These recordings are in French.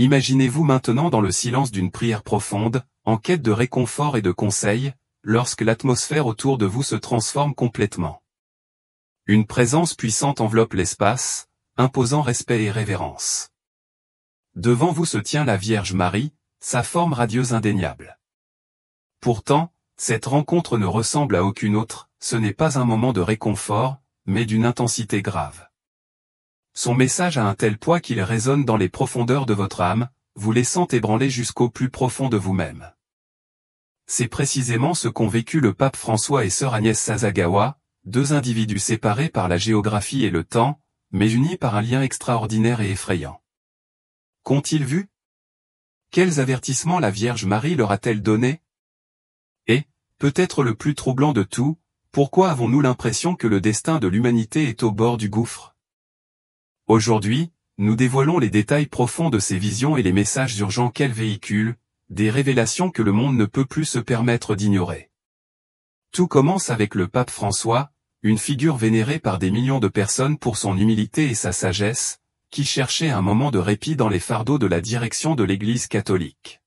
Imaginez-vous maintenant dans le silence d'une prière profonde, en quête de réconfort et de conseil, lorsque l'atmosphère autour de vous se transforme complètement. Une présence puissante enveloppe l'espace, imposant respect et révérence. Devant vous se tient la Vierge Marie, sa forme radieuse indéniable. Pourtant, cette rencontre ne ressemble à aucune autre, ce n'est pas un moment de réconfort, mais d'une intensité grave. Son message a un tel poids qu'il résonne dans les profondeurs de votre âme, vous laissant ébranler jusqu'au plus profond de vous-même. C'est précisément ce qu'ont vécu le pape François et sœur Agnès Sasagawa, deux individus séparés par la géographie et le temps, mais unis par un lien extraordinaire et effrayant. Qu'ont-ils vu? Quels avertissements la Vierge Marie leur a-t-elle donnés? Et, peut-être le plus troublant de tout, pourquoi avons-nous l'impression que le destin de l'humanité est au bord du gouffre? Aujourd'hui, nous dévoilons les détails profonds de ces visions et les messages urgents qu'elles véhiculent, des révélations que le monde ne peut plus se permettre d'ignorer. Tout commence avec le pape François, une figure vénérée par des millions de personnes pour son humilité et sa sagesse, qui cherchait un moment de répit dans les fardeaux de la direction de l'Église catholique.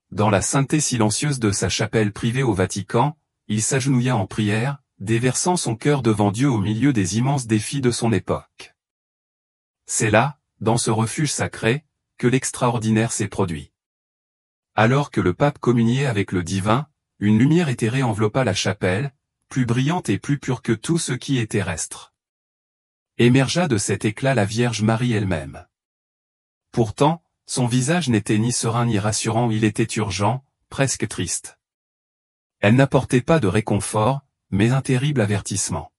Dans la sainteté silencieuse de sa chapelle privée au Vatican, il s'agenouilla en prière, déversant son cœur devant Dieu au milieu des immenses défis de son époque. C'est là, dans ce refuge sacré, que l'extraordinaire s'est produit. Alors que le pape communiait avec le divin, une lumière éthérée enveloppa la chapelle, plus brillante et plus pure que tout ce qui est terrestre. Émergea de cet éclat la Vierge Marie elle-même. Pourtant, son visage n'était ni serein ni rassurant, il était urgent, presque triste. Elle n'apportait pas de réconfort, mais un terrible avertissement.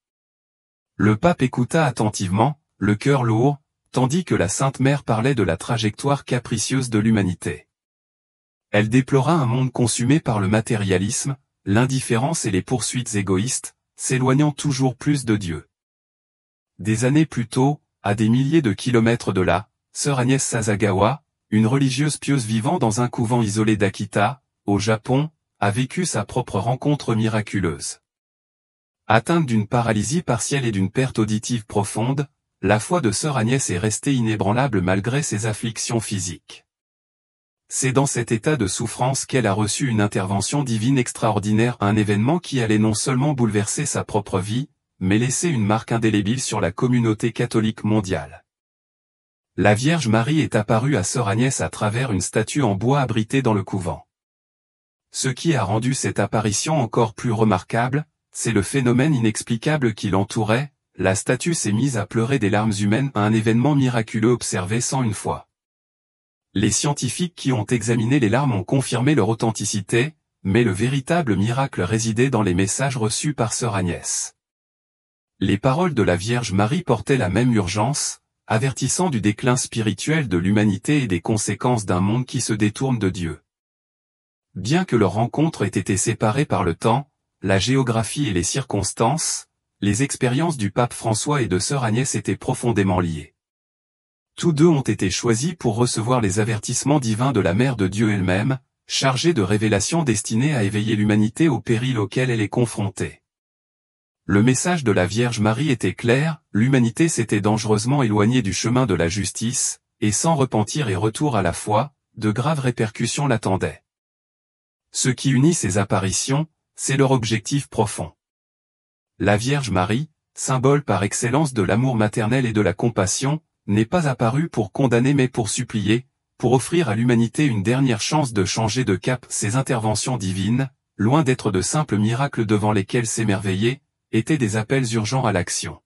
Le pape écouta attentivement, le cœur lourd, tandis que la Sainte Mère parlait de la trajectoire capricieuse de l'humanité. Elle déplora un monde consumé par le matérialisme, l'indifférence et les poursuites égoïstes, s'éloignant toujours plus de Dieu. Des années plus tôt, à des milliers de kilomètres de là, sœur Agnès Sasagawa, une religieuse pieuse vivant dans un couvent isolé d'Akita, au Japon, a vécu sa propre rencontre miraculeuse. Atteinte d'une paralysie partielle et d'une perte auditive profonde, la foi de sœur Agnès est restée inébranlable malgré ses afflictions physiques. C'est dans cet état de souffrance qu'elle a reçu une intervention divine extraordinaire, un événement qui allait non seulement bouleverser sa propre vie, mais laisser une marque indélébile sur la communauté catholique mondiale. La Vierge Marie est apparue à sœur Agnès à travers une statue en bois abritée dans le couvent. Ce qui a rendu cette apparition encore plus remarquable, c'est le phénomène inexplicable qui l'entourait, la statue s'est mise à pleurer des larmes humaines, un événement miraculeux observé 101 fois. Les scientifiques qui ont examiné les larmes ont confirmé leur authenticité, mais le véritable miracle résidait dans les messages reçus par sœur Agnès. Les paroles de la Vierge Marie portaient la même urgence, avertissant du déclin spirituel de l'humanité et des conséquences d'un monde qui se détourne de Dieu. Bien que leur rencontre ait été séparée par le temps, la géographie et les circonstances, les expériences du pape François et de sœur Agnès étaient profondément liées. Tous deux ont été choisis pour recevoir les avertissements divins de la Mère de Dieu elle-même, chargée de révélations destinées à éveiller l'humanité au péril auquel elle est confrontée. Le message de la Vierge Marie était clair, l'humanité s'était dangereusement éloignée du chemin de la justice, et sans repentir et retour à la foi, de graves répercussions l'attendaient. Ce qui unit ces apparitions, c'est leur objectif profond. La Vierge Marie, symbole par excellence de l'amour maternel et de la compassion, n'est pas apparue pour condamner mais pour supplier, pour offrir à l'humanité une dernière chance de changer de cap. Ces interventions divines, loin d'être de simples miracles devant lesquels s'émerveiller, étaient des appels urgents à l'action.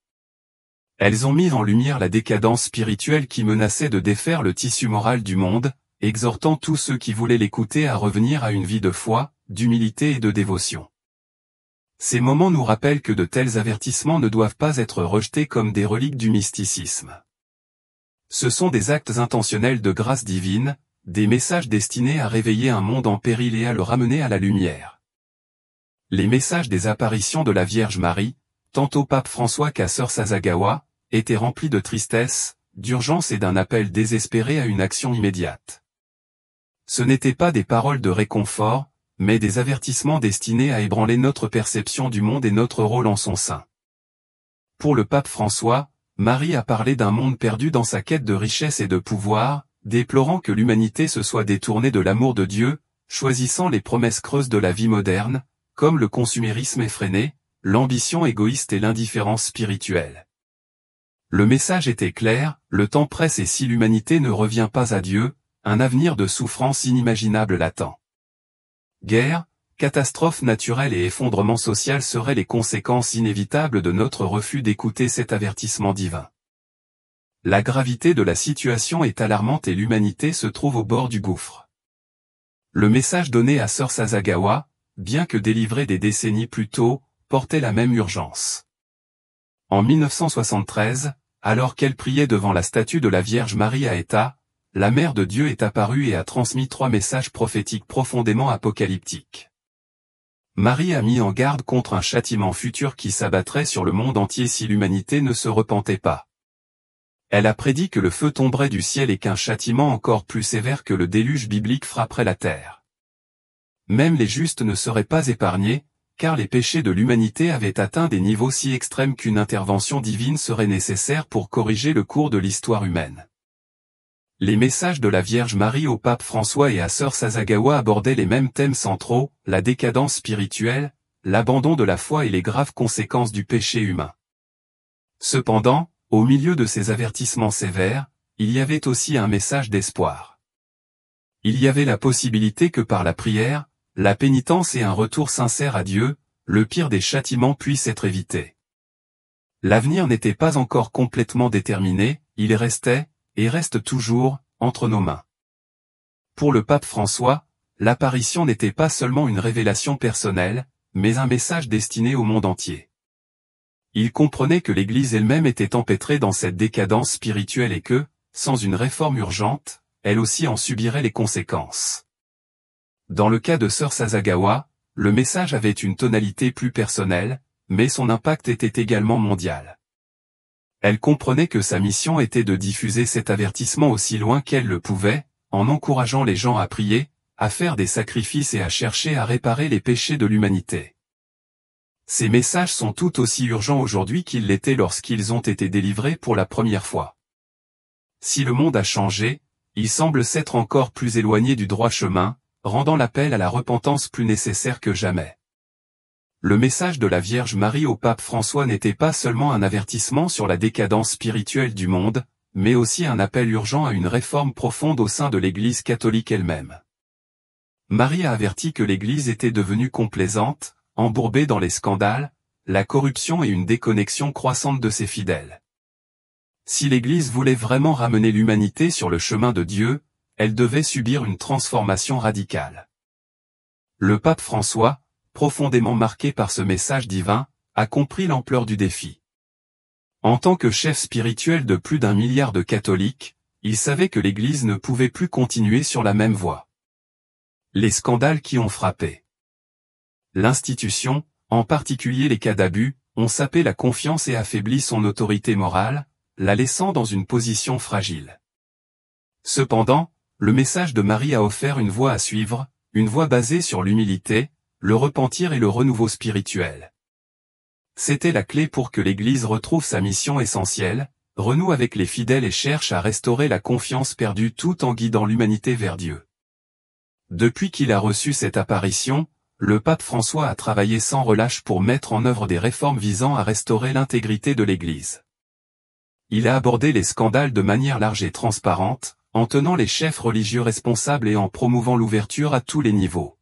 Elles ont mis en lumière la décadence spirituelle qui menaçait de défaire le tissu moral du monde, exhortant tous ceux qui voulaient l'écouter à revenir à une vie de foi, d'humilité et de dévotion. Ces moments nous rappellent que de tels avertissements ne doivent pas être rejetés comme des reliques du mysticisme. Ce sont des actes intentionnels de grâce divine, des messages destinés à réveiller un monde en péril et à le ramener à la lumière. Les messages des apparitions de la Vierge Marie, tant au pape François qu'à sœur Sasagawa, étaient remplis de tristesse, d'urgence et d'un appel désespéré à une action immédiate. Ce n'étaient pas des paroles de réconfort, mais des avertissements destinés à ébranler notre perception du monde et notre rôle en son sein. Pour le pape François, Marie a parlé d'un monde perdu dans sa quête de richesse et de pouvoir, déplorant que l'humanité se soit détournée de l'amour de Dieu, choisissant les promesses creuses de la vie moderne, comme le consumérisme effréné, l'ambition égoïste et l'indifférence spirituelle. Le message était clair, le temps presse et si l'humanité ne revient pas à Dieu, un avenir de souffrance inimaginable l'attend. Guerre, catastrophe naturelle et effondrement social seraient les conséquences inévitables de notre refus d'écouter cet avertissement divin. La gravité de la situation est alarmante et l'humanité se trouve au bord du gouffre. Le message donné à Sœur Sasagawa, bien que délivré des décennies plus tôt, portait la même urgence. En 1973, alors qu'elle priait devant la statue de la Vierge Marie à Etah, la Mère de Dieu est apparue et a transmis 3 messages prophétiques profondément apocalyptiques. Marie a mis en garde contre un châtiment futur qui s'abattrait sur le monde entier si l'humanité ne se repentait pas. Elle a prédit que le feu tomberait du ciel et qu'un châtiment encore plus sévère que le déluge biblique frapperait la terre. Même les justes ne seraient pas épargnés, car les péchés de l'humanité avaient atteint des niveaux si extrêmes qu'une intervention divine serait nécessaire pour corriger le cours de l'histoire humaine. Les messages de la Vierge Marie au pape François et à Sœur Sasagawa abordaient les mêmes thèmes centraux, la décadence spirituelle, l'abandon de la foi et les graves conséquences du péché humain. Cependant, au milieu de ces avertissements sévères, il y avait aussi un message d'espoir. Il y avait la possibilité que par la prière, la pénitence et un retour sincère à Dieu, le pire des châtiments puisse être évité. L'avenir n'était pas encore complètement déterminé, il restait, et reste toujours, entre nos mains. Pour le pape François, l'apparition n'était pas seulement une révélation personnelle, mais un message destiné au monde entier. Il comprenait que l'Église elle-même était empêtrée dans cette décadence spirituelle et que, sans une réforme urgente, elle aussi en subirait les conséquences. Dans le cas de Sœur Sasagawa, le message avait une tonalité plus personnelle, mais son impact était également mondial. Elle comprenait que sa mission était de diffuser cet avertissement aussi loin qu'elle le pouvait, en encourageant les gens à prier, à faire des sacrifices et à chercher à réparer les péchés de l'humanité. Ces messages sont tout aussi urgents aujourd'hui qu'ils l'étaient lorsqu'ils ont été délivrés pour la première fois. Si le monde a changé, il semble s'être encore plus éloigné du droit chemin, rendant l'appel à la repentance plus nécessaire que jamais. Le message de la Vierge Marie au pape François n'était pas seulement un avertissement sur la décadence spirituelle du monde, mais aussi un appel urgent à une réforme profonde au sein de l'Église catholique elle-même. Marie a averti que l'Église était devenue complaisante, embourbée dans les scandales, la corruption et une déconnexion croissante de ses fidèles. Si l'Église voulait vraiment ramener l'humanité sur le chemin de Dieu, elle devait subir une transformation radicale. Le pape François, profondément marqué par ce message divin, a compris l'ampleur du défi. En tant que chef spirituel de plus d'1 milliard de catholiques, il savait que l'Église ne pouvait plus continuer sur la même voie. Les scandales qui ont frappé l'institution, en particulier les cas d'abus, ont sapé la confiance et affaibli son autorité morale, la laissant dans une position fragile. Cependant, le message de Marie a offert une voie à suivre, une voie basée sur l'humilité, le repentir et le renouveau spirituel. C'était la clé pour que l'Église retrouve sa mission essentielle, renoue avec les fidèles et cherche à restaurer la confiance perdue tout en guidant l'humanité vers Dieu. Depuis qu'il a reçu cette apparition, le pape François a travaillé sans relâche pour mettre en œuvre des réformes visant à restaurer l'intégrité de l'Église. Il a abordé les scandales de manière large et transparente, en tenant les chefs religieux responsables et en promouvant l'ouverture à tous les niveaux.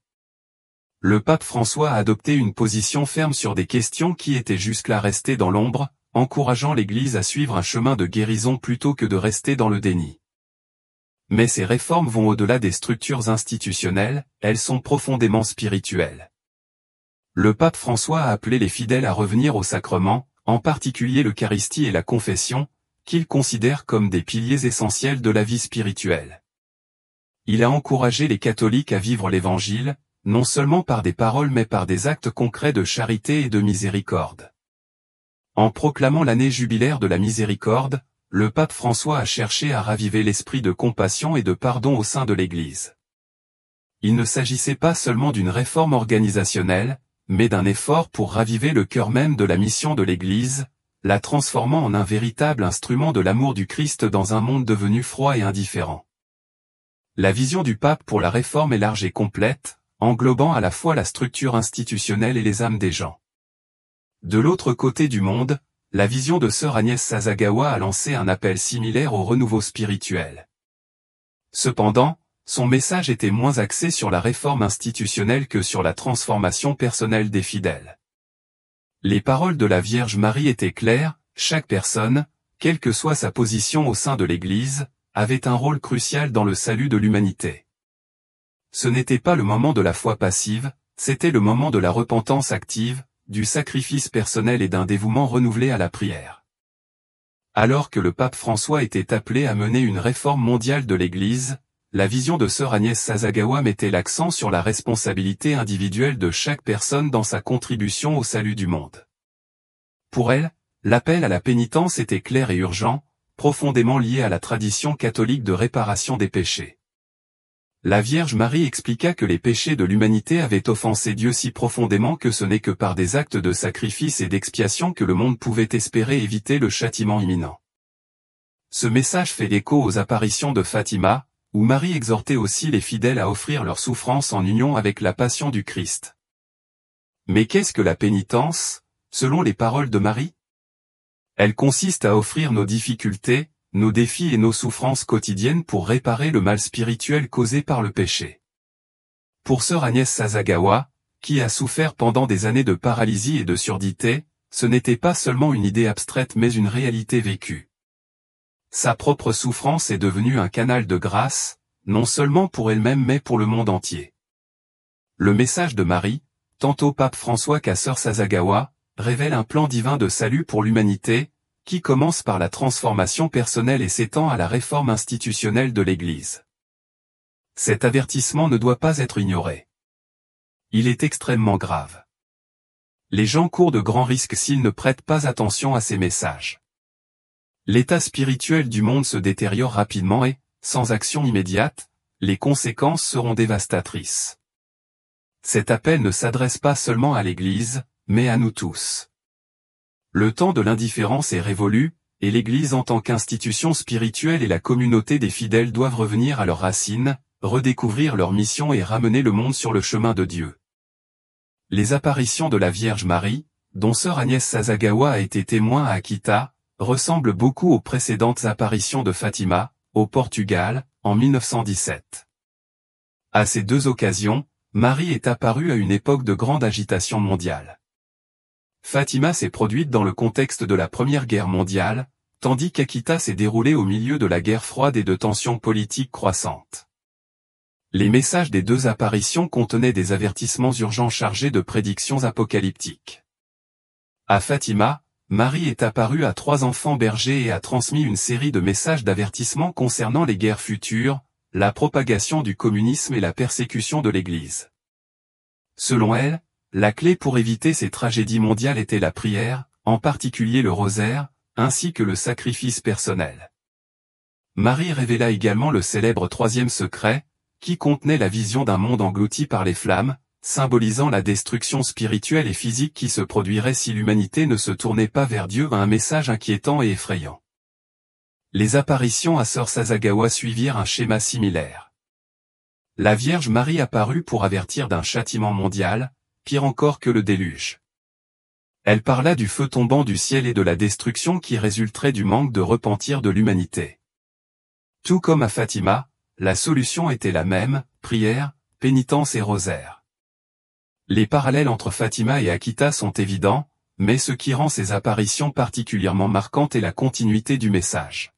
Le pape François a adopté une position ferme sur des questions qui étaient jusque-là restées dans l'ombre, encourageant l'Église à suivre un chemin de guérison plutôt que de rester dans le déni. Mais ces réformes vont au-delà des structures institutionnelles, elles sont profondément spirituelles. Le pape François a appelé les fidèles à revenir aux sacrements, en particulier l'Eucharistie et la confession, qu'il considère comme des piliers essentiels de la vie spirituelle. Il a encouragé les catholiques à vivre l'Évangile, non seulement par des paroles mais par des actes concrets de charité et de miséricorde. En proclamant l'année jubilaire de la miséricorde, le pape François a cherché à raviver l'esprit de compassion et de pardon au sein de l'Église. Il ne s'agissait pas seulement d'une réforme organisationnelle, mais d'un effort pour raviver le cœur même de la mission de l'Église, la transformant en un véritable instrument de l'amour du Christ dans un monde devenu froid et indifférent. La vision du pape pour la réforme est large et complète, englobant à la fois la structure institutionnelle et les âmes des gens. De l'autre côté du monde, la vision de sœur Agnès Sasagawa a lancé un appel similaire au renouveau spirituel. Cependant, son message était moins axé sur la réforme institutionnelle que sur la transformation personnelle des fidèles. Les paroles de la Vierge Marie étaient claires, chaque personne, quelle que soit sa position au sein de l'Église, avait un rôle crucial dans le salut de l'humanité. Ce n'était pas le moment de la foi passive, c'était le moment de la repentance active, du sacrifice personnel et d'un dévouement renouvelé à la prière. Alors que le pape François était appelé à mener une réforme mondiale de l'Église, la vision de sœur Agnès Sasagawa mettait l'accent sur la responsabilité individuelle de chaque personne dans sa contribution au salut du monde. Pour elle, l'appel à la pénitence était clair et urgent, profondément lié à la tradition catholique de réparation des péchés. La Vierge Marie expliqua que les péchés de l'humanité avaient offensé Dieu si profondément que ce n'est que par des actes de sacrifice et d'expiation que le monde pouvait espérer éviter le châtiment imminent. Ce message fait écho aux apparitions de Fatima, où Marie exhortait aussi les fidèles à offrir leur souffrance en union avec la passion du Christ. Mais qu'est-ce que la pénitence, selon les paroles de Marie? Elle consiste à offrir nos difficultés, nos défis et nos souffrances quotidiennes pour réparer le mal spirituel causé par le péché. Pour sœur Agnès Sasagawa, qui a souffert pendant des années de paralysie et de surdité, ce n'était pas seulement une idée abstraite mais une réalité vécue. Sa propre souffrance est devenue un canal de grâce, non seulement pour elle-même mais pour le monde entier. Le message de Marie, tant au pape François qu'à sœur Sasagawa, révèle un plan divin de salut pour l'humanité, qui commence par la transformation personnelle et s'étend à la réforme institutionnelle de l'Église. Cet avertissement ne doit pas être ignoré. Il est extrêmement grave. Les gens courent de grands risques s'ils ne prêtent pas attention à ces messages. L'état spirituel du monde se détériore rapidement et, sans action immédiate, les conséquences seront dévastatrices. Cet appel ne s'adresse pas seulement à l'Église, mais à nous tous. Le temps de l'indifférence est révolu, et l'Église en tant qu'institution spirituelle et la communauté des fidèles doivent revenir à leurs racines, redécouvrir leur mission et ramener le monde sur le chemin de Dieu. Les apparitions de la Vierge Marie, dont sœur Agnès Sasagawa a été témoin à Akita, ressemblent beaucoup aux précédentes apparitions de Fatima, au Portugal, en 1917. À ces deux occasions, Marie est apparue à une époque de grande agitation mondiale. Fatima s'est produite dans le contexte de la Première Guerre mondiale, tandis qu'Akita s'est déroulée au milieu de la guerre froide et de tensions politiques croissantes. Les messages des deux apparitions contenaient des avertissements urgents chargés de prédictions apocalyptiques. À Fatima, Marie est apparue à 3 enfants bergers et a transmis une série de messages d'avertissement concernant les guerres futures, la propagation du communisme et la persécution de l'Église. Selon elle, la clé pour éviter ces tragédies mondiales était la prière, en particulier le rosaire, ainsi que le sacrifice personnel. Marie révéla également le célèbre troisième secret, qui contenait la vision d'un monde englouti par les flammes, symbolisant la destruction spirituelle et physique qui se produirait si l'humanité ne se tournait pas vers Dieu, un message inquiétant et effrayant. Les apparitions à sœur Sasagawa suivirent un schéma similaire. La Vierge Marie apparut pour avertir d'un châtiment mondial, pire encore que le déluge. Elle parla du feu tombant du ciel et de la destruction qui résulterait du manque de repentir de l'humanité. Tout comme à Fatima, la solution était la même, prière, pénitence et rosaire. Les parallèles entre Fatima et Akita sont évidents, mais ce qui rend ces apparitions particulièrement marquantes est la continuité du message.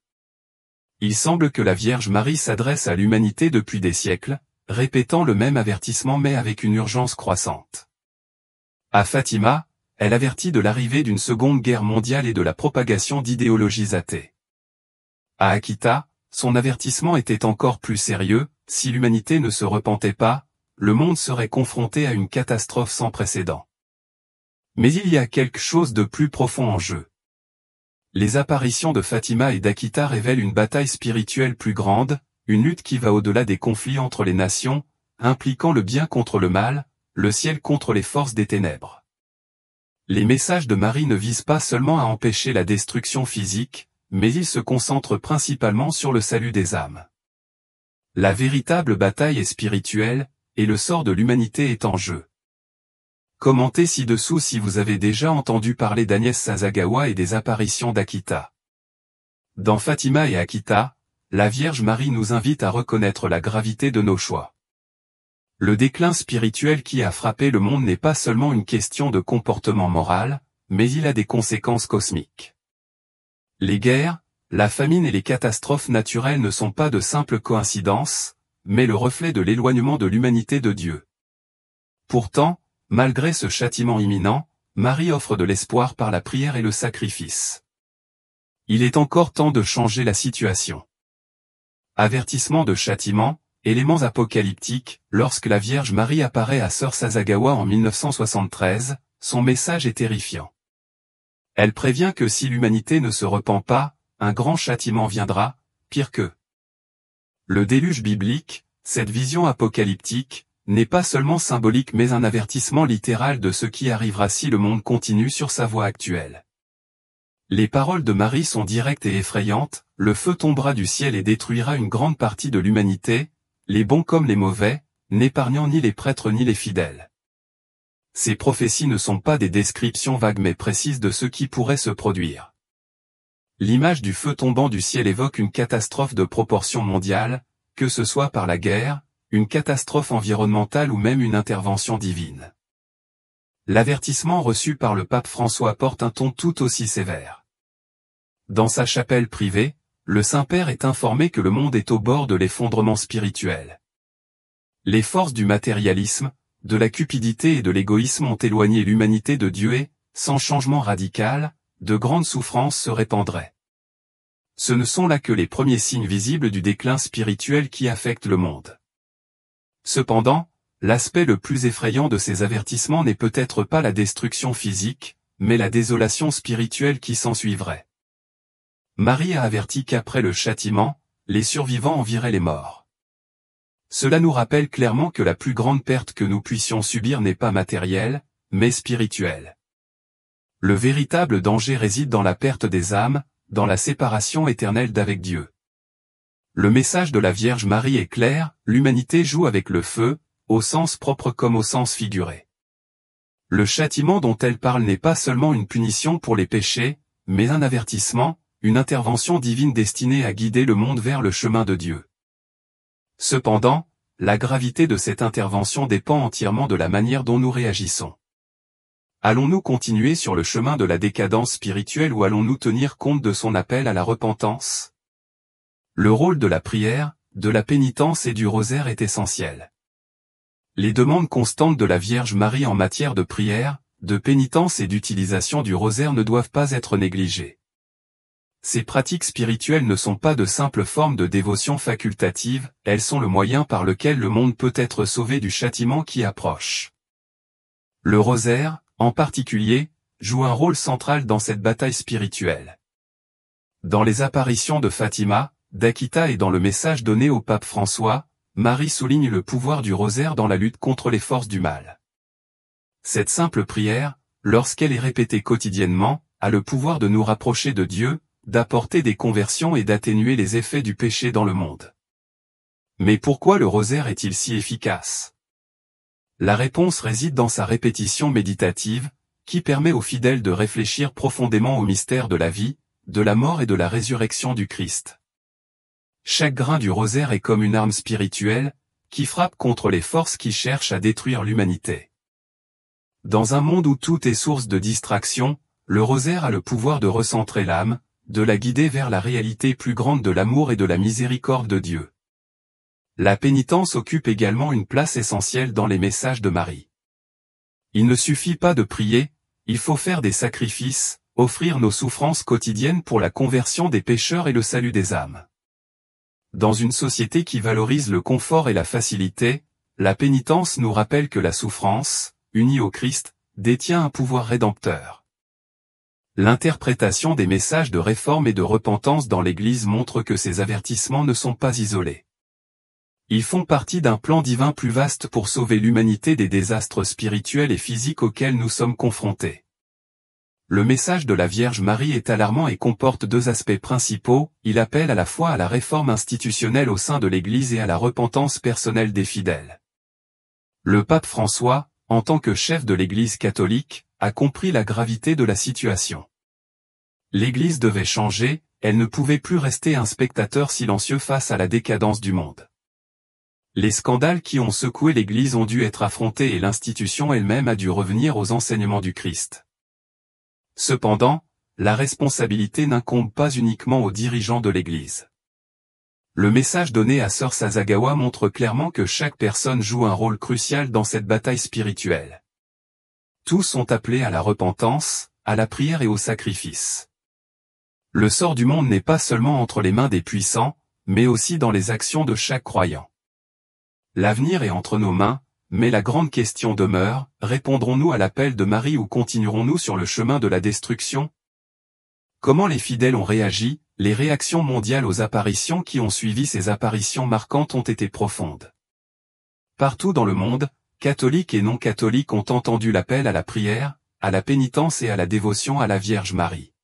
Il semble que la Vierge Marie s'adresse à l'humanité depuis des siècles, répétant le même avertissement mais avec une urgence croissante. À Fatima, elle avertit de l'arrivée d'une seconde guerre mondiale et de la propagation d'idéologies athées. À Akita, son avertissement était encore plus sérieux, si l'humanité ne se repentait pas, le monde serait confronté à une catastrophe sans précédent. Mais il y a quelque chose de plus profond en jeu. Les apparitions de Fatima et d'Akita révèlent une bataille spirituelle plus grande, une lutte qui va au-delà des conflits entre les nations, impliquant le bien contre le mal, le ciel contre les forces des ténèbres. Les messages de Marie ne visent pas seulement à empêcher la destruction physique, mais ils se concentrent principalement sur le salut des âmes. La véritable bataille est spirituelle, et le sort de l'humanité est en jeu. Commentez ci-dessous si vous avez déjà entendu parler d'Agnès Sasagawa et des apparitions d'Akita. Dans Fatima et Akita, la Vierge Marie nous invite à reconnaître la gravité de nos choix. Le déclin spirituel qui a frappé le monde n'est pas seulement une question de comportement moral, mais il a des conséquences cosmiques. Les guerres, la famine et les catastrophes naturelles ne sont pas de simples coïncidences, mais le reflet de l'éloignement de l'humanité de Dieu. Pourtant, malgré ce châtiment imminent, Marie offre de l'espoir par la prière et le sacrifice. Il est encore temps de changer la situation. Avertissement de châtiment, éléments apocalyptiques, lorsque la Vierge Marie apparaît à Sœur Sasagawa en 1973, son message est terrifiant. Elle prévient que si l'humanité ne se repent pas, un grand châtiment viendra, pire que. Le déluge biblique, cette vision apocalyptique, n'est pas seulement symbolique mais un avertissement littéral de ce qui arrivera si le monde continue sur sa voie actuelle. Les paroles de Marie sont directes et effrayantes, le feu tombera du ciel et détruira une grande partie de l'humanité, les bons comme les mauvais, n'épargnant ni les prêtres ni les fidèles. Ces prophéties ne sont pas des descriptions vagues mais précises de ce qui pourrait se produire. L'image du feu tombant du ciel évoque une catastrophe de proportion mondiale, que ce soit par la guerre, une catastrophe environnementale ou même une intervention divine. L'avertissement reçu par le pape François porte un ton tout aussi sévère. Dans sa chapelle privée, le Saint-Père est informé que le monde est au bord de l'effondrement spirituel. Les forces du matérialisme, de la cupidité et de l'égoïsme ont éloigné l'humanité de Dieu et, sans changement radical, de grandes souffrances se répandraient. Ce ne sont là que les premiers signes visibles du déclin spirituel qui affecte le monde. Cependant, l'aspect le plus effrayant de ces avertissements n'est peut-être pas la destruction physique, mais la désolation spirituelle qui s'ensuivrait. Marie a averti qu'après le châtiment, les survivants envieraient les morts. Cela nous rappelle clairement que la plus grande perte que nous puissions subir n'est pas matérielle, mais spirituelle. Le véritable danger réside dans la perte des âmes, dans la séparation éternelle d'avec Dieu. Le message de la Vierge Marie est clair, l'humanité joue avec le feu, au sens propre comme au sens figuré. Le châtiment dont elle parle n'est pas seulement une punition pour les péchés, mais un avertissement, une intervention divine destinée à guider le monde vers le chemin de Dieu. Cependant, la gravité de cette intervention dépend entièrement de la manière dont nous réagissons. Allons-nous continuer sur le chemin de la décadence spirituelle ou allons-nous tenir compte de son appel à la repentance? Le rôle de la prière, de la pénitence et du rosaire est essentiel. Les demandes constantes de la Vierge Marie en matière de prière, de pénitence et d'utilisation du rosaire ne doivent pas être négligées. Ces pratiques spirituelles ne sont pas de simples formes de dévotion facultative, elles sont le moyen par lequel le monde peut être sauvé du châtiment qui approche. Le rosaire, en particulier, joue un rôle central dans cette bataille spirituelle. Dans les apparitions de Fatima, d'Akita et dans le message donné au pape François, Marie souligne le pouvoir du rosaire dans la lutte contre les forces du mal. Cette simple prière, lorsqu'elle est répétée quotidiennement, a le pouvoir de nous rapprocher de Dieu, d'apporter des conversions et d'atténuer les effets du péché dans le monde. Mais pourquoi le rosaire est-il si efficace? La réponse réside dans sa répétition méditative, qui permet aux fidèles de réfléchir profondément au mystère de la vie, de la mort et de la résurrection du Christ. Chaque grain du rosaire est comme une arme spirituelle, qui frappe contre les forces qui cherchent à détruire l'humanité. Dans un monde où tout est source de distraction, le rosaire a le pouvoir de recentrer l'âme, de la guider vers la réalité plus grande de l'amour et de la miséricorde de Dieu. La pénitence occupe également une place essentielle dans les messages de Marie. Il ne suffit pas de prier, il faut faire des sacrifices, offrir nos souffrances quotidiennes pour la conversion des pécheurs et le salut des âmes. Dans une société qui valorise le confort et la facilité, la pénitence nous rappelle que la souffrance, unie au Christ, détient un pouvoir rédempteur. L'interprétation des messages de réforme et de repentance dans l'Église montre que ces avertissements ne sont pas isolés. Ils font partie d'un plan divin plus vaste pour sauver l'humanité des désastres spirituels et physiques auxquels nous sommes confrontés. le message de la Vierge Marie est alarmant et comporte deux aspects principaux. Il appelle à la fois à la réforme institutionnelle au sein de l'Église et à la repentance personnelle des fidèles. Le pape François, en tant que chef de l'Église catholique, a compris la gravité de la situation. L'Église devait changer, elle ne pouvait plus rester un spectateur silencieux face à la décadence du monde. Les scandales qui ont secoué l'Église ont dû être affrontés et l'institution elle-même a dû revenir aux enseignements du Christ. Cependant, la responsabilité n'incombe pas uniquement aux dirigeants de l'Église. Le message donné à Sœur Sasagawa montre clairement que chaque personne joue un rôle crucial dans cette bataille spirituelle. Tous sont appelés à la repentance, à la prière et au sacrifice. Le sort du monde n'est pas seulement entre les mains des puissants, mais aussi dans les actions de chaque croyant. L'avenir est entre nos mains, mais la grande question demeure, répondrons-nous à l'appel de Marie ou continuerons-nous sur le chemin de la destruction? Comment les fidèles ont réagi? Les réactions mondiales aux apparitions qui ont suivi ces apparitions marquantes ont été profondes. Partout dans le monde, catholiques et non catholiques ont entendu l'appel à la prière, à la pénitence et à la dévotion à la Vierge Marie.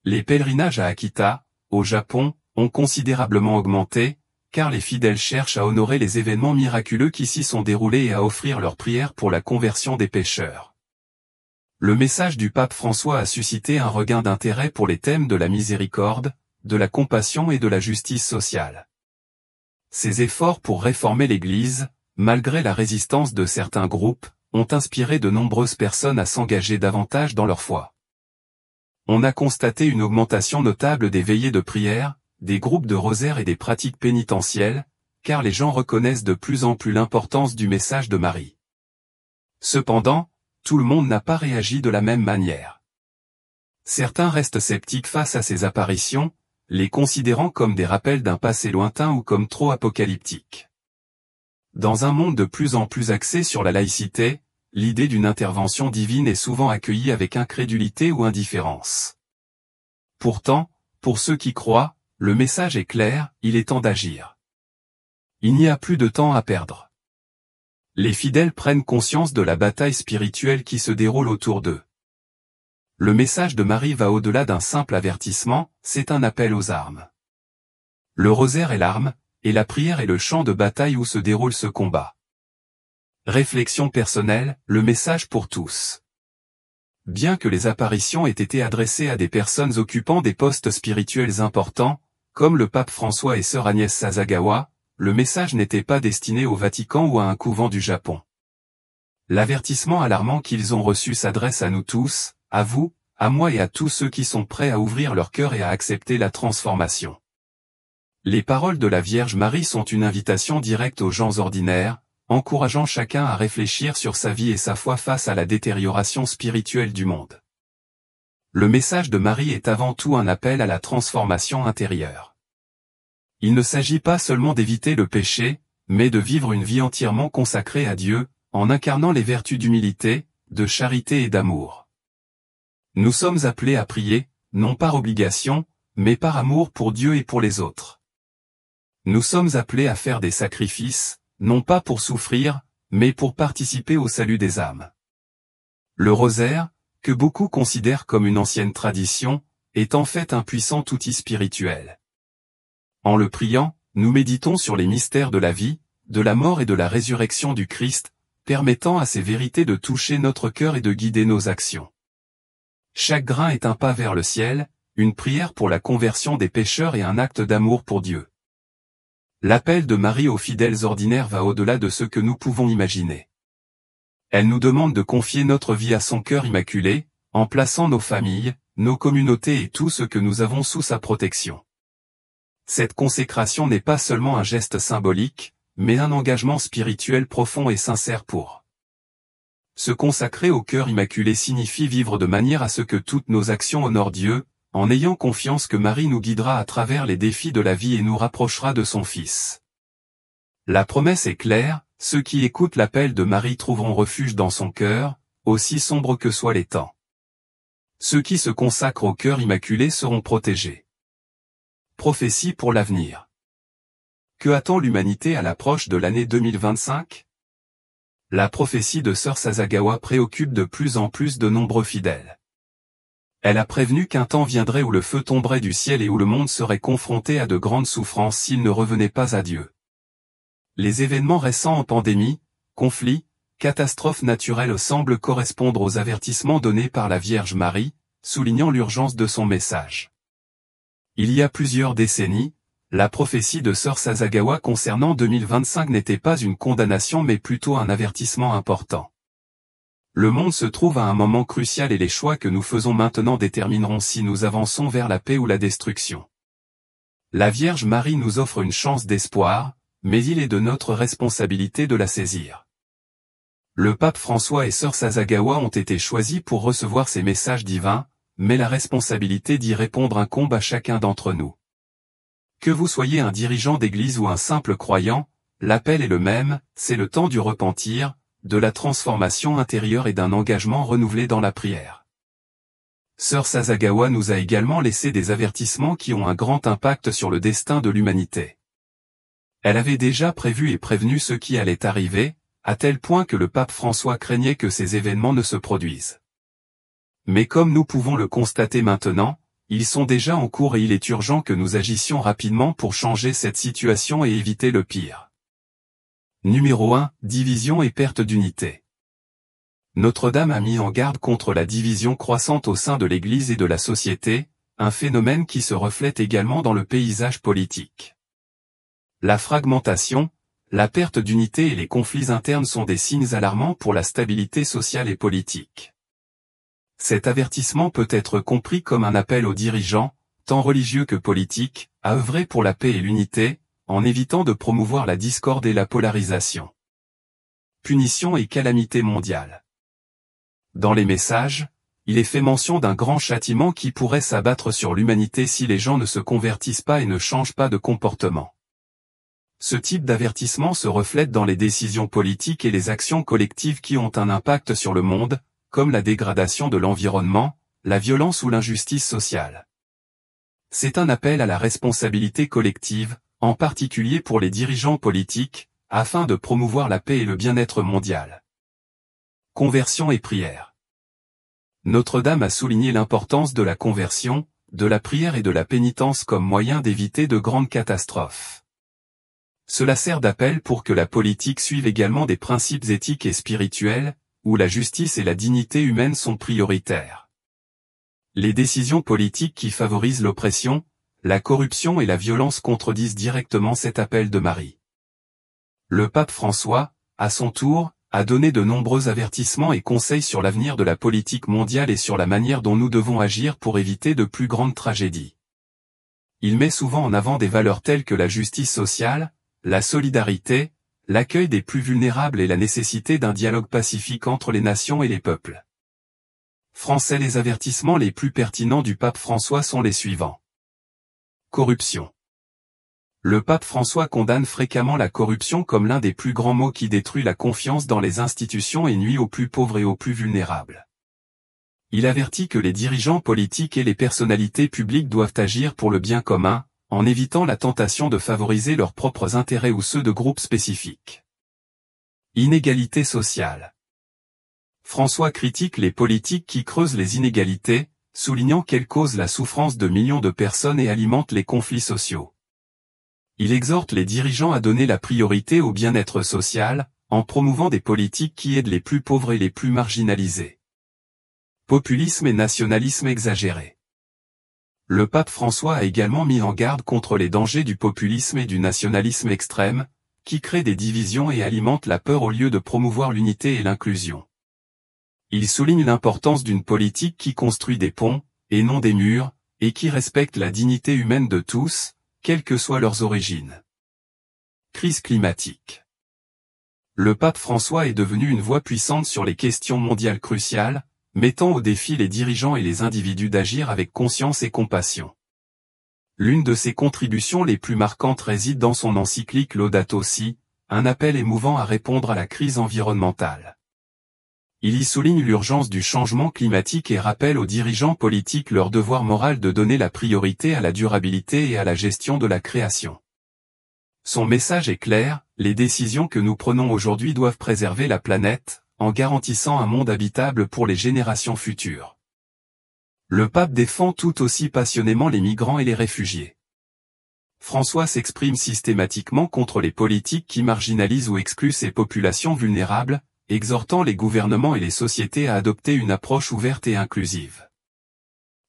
Les pèlerinages à Akita, au Japon, ont considérablement augmenté, car les fidèles cherchent à honorer les événements miraculeux qui s'y sont déroulés et à offrir leurs prières pour la conversion des pécheurs. Le message du pape François a suscité un regain d'intérêt pour les thèmes de la miséricorde, de la compassion et de la justice sociale. Ces efforts pour réformer l'Église, malgré la résistance de certains groupes, ont inspiré de nombreuses personnes à s'engager davantage dans leur foi. On a constaté une augmentation notable des veillées de prière, des groupes de rosaires et des pratiques pénitentielles, car les gens reconnaissent de plus en plus l'importance du message de Marie. Cependant, tout le monde n'a pas réagi de la même manière. Certains restent sceptiques face à ces apparitions, les considérant comme des rappels d'un passé lointain ou comme trop apocalyptiques. Dans un monde de plus en plus axé sur la laïcité, l'idée d'une intervention divine est souvent accueillie avec incrédulité ou indifférence. Pourtant, pour ceux qui croient, le message est clair, il est temps d'agir. Il n'y a plus de temps à perdre. Les fidèles prennent conscience de la bataille spirituelle qui se déroule autour d'eux. Le message de Marie va au-delà d'un simple avertissement, c'est un appel aux armes. Le rosaire est l'arme, et la prière est le champ de bataille où se déroule ce combat. Réflexion personnelle, le message pour tous. Bien que les apparitions aient été adressées à des personnes occupant des postes spirituels importants, comme le pape François et sœur Agnès Sasagawa, le message n'était pas destiné au Vatican ou à un couvent du Japon. L'avertissement alarmant qu'ils ont reçu s'adresse à nous tous, à vous, à moi et à tous ceux qui sont prêts à ouvrir leur cœur et à accepter la transformation. Les paroles de la Vierge Marie sont une invitation directe aux gens ordinaires, encourageant chacun à réfléchir sur sa vie et sa foi face à la détérioration spirituelle du monde. Le message de Marie est avant tout un appel à la transformation intérieure. Il ne s'agit pas seulement d'éviter le péché, mais de vivre une vie entièrement consacrée à Dieu, en incarnant les vertus d'humilité, de charité et d'amour. Nous sommes appelés à prier, non par obligation, mais par amour pour Dieu et pour les autres. Nous sommes appelés à faire des sacrifices, non pas pour souffrir, mais pour participer au salut des âmes. Le rosaire, que beaucoup considèrent comme une ancienne tradition, est en fait un puissant outil spirituel. En le priant, nous méditons sur les mystères de la vie, de la mort et de la résurrection du Christ, permettant à ces vérités de toucher notre cœur et de guider nos actions. Chaque grain est un pas vers le ciel, une prière pour la conversion des pécheurs et un acte d'amour pour Dieu. L'appel de Marie aux fidèles ordinaires va au-delà de ce que nous pouvons imaginer. Elle nous demande de confier notre vie à son cœur immaculé, en plaçant nos familles, nos communautés et tout ce que nous avons sous sa protection. Cette consécration n'est pas seulement un geste symbolique, mais un engagement spirituel profond et sincère pour. Se consacrer au cœur immaculé signifie vivre de manière à ce que toutes nos actions honorent Dieu, en ayant confiance que Marie nous guidera à travers les défis de la vie et nous rapprochera de son Fils. La promesse est claire, ceux qui écoutent l'appel de Marie trouveront refuge dans son cœur, aussi sombre que soient les temps. Ceux qui se consacrent au cœur immaculé seront protégés. Prophétie pour l'avenir. Que attend l'humanité à l'approche de l'année 2025? La prophétie de Sœur Sasagawa préoccupe de plus en plus de nombreux fidèles. Elle a prévenu qu'un temps viendrait où le feu tomberait du ciel et où le monde serait confronté à de grandes souffrances s'il ne revenait pas à Dieu. Les événements récents en pandémie, conflits, catastrophes naturelles semblent correspondre aux avertissements donnés par la Vierge Marie, soulignant l'urgence de son message. Il y a plusieurs décennies, la prophétie de Sœur Sasagawa concernant 2025 n'était pas une condamnation mais plutôt un avertissement important. Le monde se trouve à un moment crucial et les choix que nous faisons maintenant détermineront si nous avançons vers la paix ou la destruction. La Vierge Marie nous offre une chance d'espoir, mais il est de notre responsabilité de la saisir. Le pape François et Sœur Sasagawa ont été choisis pour recevoir ces messages divins, mais la responsabilité d'y répondre incombe à chacun d'entre nous. Que vous soyez un dirigeant d'église ou un simple croyant, l'appel est le même, c'est le temps du repentir, de la transformation intérieure et d'un engagement renouvelé dans la prière. Sœur Sasagawa nous a également laissé des avertissements qui ont un grand impact sur le destin de l'humanité. Elle avait déjà prévu et prévenu ce qui allait arriver, à tel point que le pape François craignait que ces événements ne se produisent. Mais comme nous pouvons le constater maintenant, ils sont déjà en cours et il est urgent que nous agissions rapidement pour changer cette situation et éviter le pire. Numéro 1. Division et perte d'unité. Notre-Dame a mis en garde contre la division croissante au sein de l'Église et de la société, un phénomène qui se reflète également dans le paysage politique. La fragmentation, la perte d'unité et les conflits internes sont des signes alarmants pour la stabilité sociale et politique. Cet avertissement peut être compris comme un appel aux dirigeants, tant religieux que politiques, à œuvrer pour la paix et l'unité, en évitant de promouvoir la discorde et la polarisation. Punition et calamité mondiale. Dans les messages, il est fait mention d'un grand châtiment qui pourrait s'abattre sur l'humanité si les gens ne se convertissent pas et ne changent pas de comportement. Ce type d'avertissement se reflète dans les décisions politiques et les actions collectives qui ont un impact sur le monde, comme la dégradation de l'environnement, la violence ou l'injustice sociale. C'est un appel à la responsabilité collective, en particulier pour les dirigeants politiques, afin de promouvoir la paix et le bien-être mondial. Conversion et prière. Notre-Dame a souligné l'importance de la conversion, de la prière et de la pénitence comme moyen d'éviter de grandes catastrophes. Cela sert d'appel pour que la politique suive également des principes éthiques et spirituels, où la justice et la dignité humaine sont prioritaires. Les décisions politiques qui favorisent l'oppression, la corruption et la violence contredisent directement cet appel de Marie. Le pape François, à son tour, a donné de nombreux avertissements et conseils sur l'avenir de la politique mondiale et sur la manière dont nous devons agir pour éviter de plus grandes tragédies. Il met souvent en avant des valeurs telles que la justice sociale, la solidarité, l'accueil des plus vulnérables et la nécessité d'un dialogue pacifique entre les nations et les peuples. Français. Les avertissements les plus pertinents du pape François sont les suivants. Corruption. Le pape François condamne fréquemment la corruption comme l'un des plus grands maux qui détruit la confiance dans les institutions et nuit aux plus pauvres et aux plus vulnérables. Il avertit que les dirigeants politiques et les personnalités publiques doivent agir pour le bien commun, en évitant la tentation de favoriser leurs propres intérêts ou ceux de groupes spécifiques. Inégalité sociale. François critique les politiques qui creusent les inégalités, soulignant qu'elles causent la souffrance de millions de personnes et alimentent les conflits sociaux. Il exhorte les dirigeants à donner la priorité au bien-être social, en promouvant des politiques qui aident les plus pauvres et les plus marginalisés. Populisme et nationalisme exagéré. Le pape François a également mis en garde contre les dangers du populisme et du nationalisme extrême, qui créent des divisions et alimentent la peur au lieu de promouvoir l'unité et l'inclusion. Il souligne l'importance d'une politique qui construit des ponts, et non des murs, et qui respecte la dignité humaine de tous, quelles que soient leurs origines. Crise climatique. Le pape François est devenu une voix puissante sur les questions mondiales cruciales, mettant au défi les dirigeants et les individus d'agir avec conscience et compassion. L'une de ses contributions les plus marquantes réside dans son encyclique Laudato Si, un appel émouvant à répondre à la crise environnementale. Il y souligne l'urgence du changement climatique et rappelle aux dirigeants politiques leur devoir moral de donner la priorité à la durabilité et à la gestion de la création. Son message est clair, les décisions que nous prenons aujourd'hui doivent préserver la planète, en garantissant un monde habitable pour les générations futures. Le pape défend tout aussi passionnément les migrants et les réfugiés. François s'exprime systématiquement contre les politiques qui marginalisent ou excluent ces populations vulnérables, exhortant les gouvernements et les sociétés à adopter une approche ouverte et inclusive.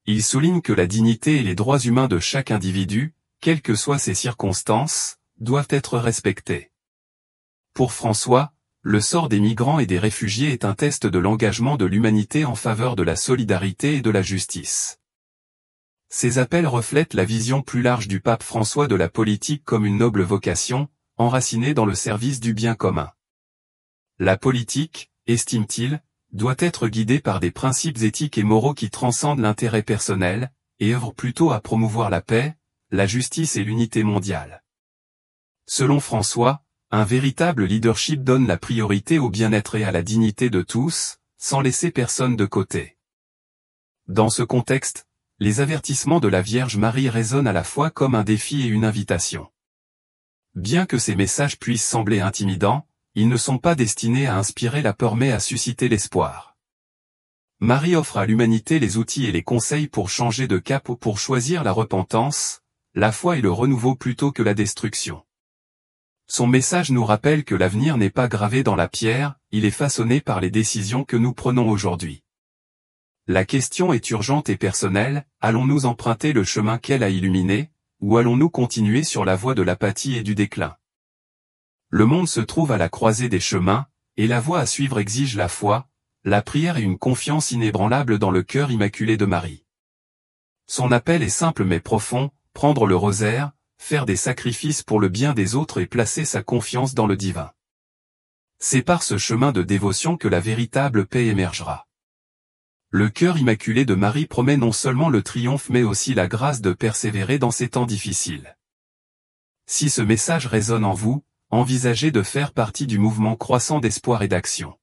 Il souligne que la dignité et les droits humains de chaque individu, quelles que soient ses circonstances, doivent être respectés. Pour François, le sort des migrants et des réfugiés est un test de l'engagement de l'humanité en faveur de la solidarité et de la justice. Ces appels reflètent la vision plus large du pape François de la politique comme une noble vocation, enracinée dans le service du bien commun. La politique, estime-t-il, doit être guidée par des principes éthiques et moraux qui transcendent l'intérêt personnel, et œuvre plutôt à promouvoir la paix, la justice et l'unité mondiale. Selon François, un véritable leadership donne la priorité au bien-être et à la dignité de tous, sans laisser personne de côté. Dans ce contexte, les avertissements de la Vierge Marie résonnent à la fois comme un défi et une invitation. Bien que ces messages puissent sembler intimidants, ils ne sont pas destinés à inspirer la peur mais à susciter l'espoir. Marie offre à l'humanité les outils et les conseils pour changer de cap ou pour choisir la repentance, la foi et le renouveau plutôt que la destruction. Son message nous rappelle que l'avenir n'est pas gravé dans la pierre, il est façonné par les décisions que nous prenons aujourd'hui. La question est urgente et personnelle, allons-nous emprunter le chemin qu'elle a illuminé, ou allons-nous continuer sur la voie de l'apathie et du déclin? Le monde se trouve à la croisée des chemins, et la voie à suivre exige la foi, la prière et une confiance inébranlable dans le cœur immaculé de Marie. Son appel est simple mais profond, prendre le rosaire, faire des sacrifices pour le bien des autres et placer sa confiance dans le divin. C'est par ce chemin de dévotion que la véritable paix émergera. Le cœur immaculé de Marie promet non seulement le triomphe mais aussi la grâce de persévérer dans ces temps difficiles. Si ce message résonne en vous, envisagez de faire partie du mouvement croissant d'espoir et d'action.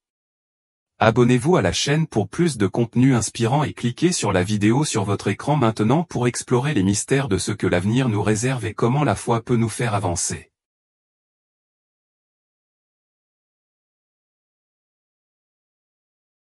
Abonnez-vous à la chaîne pour plus de contenu inspirant et cliquez sur la vidéo sur votre écran maintenant pour explorer les mystères de ce que l'avenir nous réserve et comment la foi peut nous faire avancer.